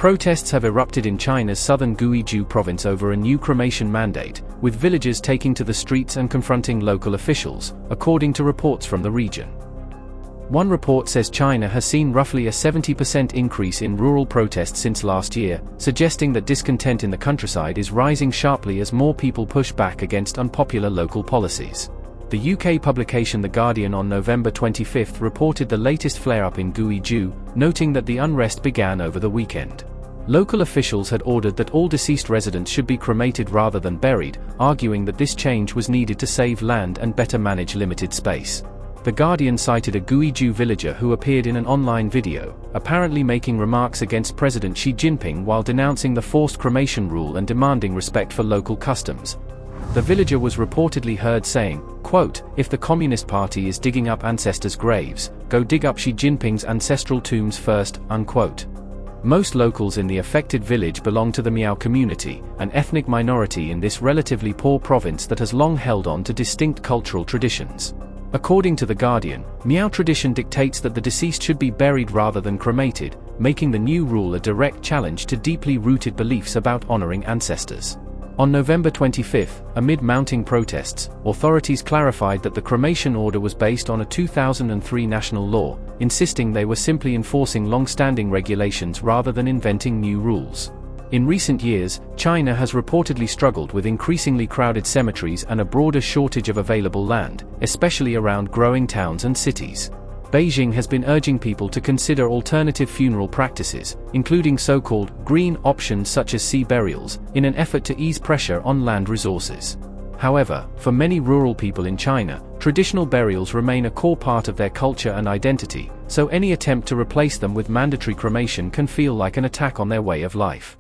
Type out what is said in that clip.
Protests have erupted in China's southern Guizhou province over a new cremation mandate, with villagers taking to the streets and confronting local officials, according to reports from the region. One report says China has seen roughly a 70% increase in rural protests since last year, suggesting that discontent in the countryside is rising sharply as more people push back against unpopular local policies. The UK publication The Guardian on November 25 reported the latest flare-up in Guizhou, noting that the unrest began over the weekend. Local officials had ordered that all deceased residents should be cremated rather than buried, arguing that this change was needed to save land and better manage limited space. The Guardian cited a Guizhou villager who appeared in an online video, apparently making remarks against President Xi Jinping while denouncing the forced cremation rule and demanding respect for local customs. The villager was reportedly heard saying, quote, "If the Communist Party is digging up ancestors' graves, go dig up Xi Jinping's ancestral tombs first," unquote. Most locals in the affected village belong to the Miao community, an ethnic minority in this relatively poor province that has long held on to distinct cultural traditions. According to The Guardian, Miao tradition dictates that the deceased should be buried rather than cremated, making the new rule a direct challenge to deeply rooted beliefs about honoring ancestors. On November 25, amid mounting protests, authorities clarified that the cremation order was based on a 2003 national law, insisting they were simply enforcing long-standing regulations rather than inventing new rules. In recent years, China has reportedly struggled with increasingly crowded cemeteries and a broader shortage of available land, especially around growing towns and cities. Beijing has been urging people to consider alternative funeral practices, including so-called green options such as sea burials, in an effort to ease pressure on land resources. However, for many rural people in China, traditional burials remain a core part of their culture and identity, so any attempt to replace them with mandatory cremation can feel like an attack on their way of life.